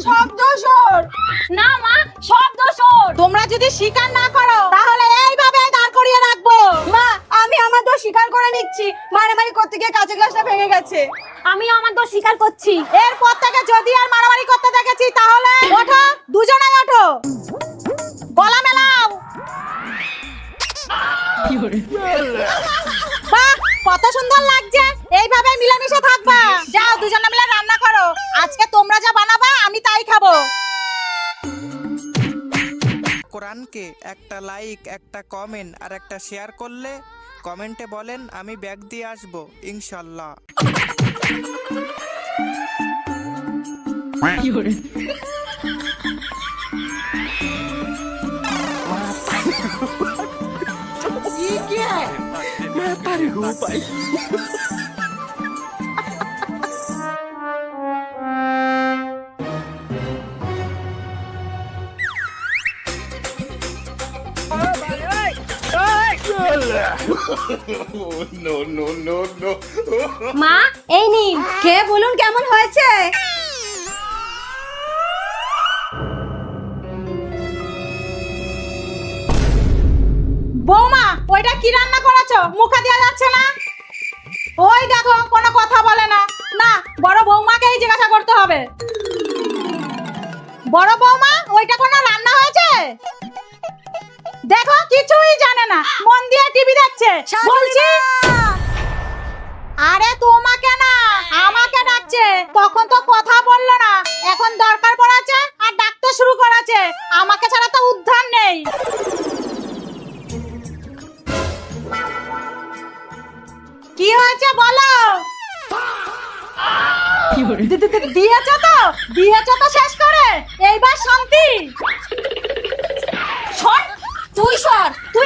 শব্দ সর। না মা, শব্দ শোন। তোমরা যদি স্বীকার না করো তাহলে এইভাবে দাঁড় করিয়ে রাখবো। মা, আমি আমার দোষ স্বীকার করে নিচ্ছি। মারামারি করতে গিয়ে কাঁচের গ্লাসটা ভেঙে গেছে। আমিও আমার দোষ স্বীকার করছি। এরপর থেকে যদি আর মারামারি করতে দেখেছি তাহলে ওঠো, দুজনেই ওঠো, গলা মেলাও। বাহ, কত সুন্দর লাগছে। এইভাবে মিলেমিশে থাকবা। যাও দুজনে মিলে রান্না করো। আজকে তোমরা যা বানাবা আমি তাই খাবো। কোরআনকে একটা লাইক, একটা কমেন্ট আর একটা শেয়ার করলে কমেন্টে বলেন আমি ব্যাগ দিয়ে আসবো ইনশাল্লাহ। মা, এই নিন। খেয়ে বলুন কেমন হয়েছে। বৌমা, ওইটা কি রান্না করেছো? মুখে দেওয়া যাচ্ছে না। ওই দেখো, কোনো কথা বলে না। না, বড় বৌমাকেই জিজ্ঞাসা করতে হবে। বড় বৌমা, ওইটা কোনো রান্না হয়েছে? দেখো, কিছুই জানে না, মন দিয়ে টিভি দেখছে। বলছি, আরে তোমাকে না, আমাকে ডাকছে। তখন তো কথা বললো না, এখন দরকার পড়েছে আর ডাকতে শুরু করেছে। আমাকে ছাড়া তো উদ্ধার নেই। কি হয়েছে বলো। দিয়েছো তো শেষ করে। এইবার শান্তি। সর, তুই সর। তুই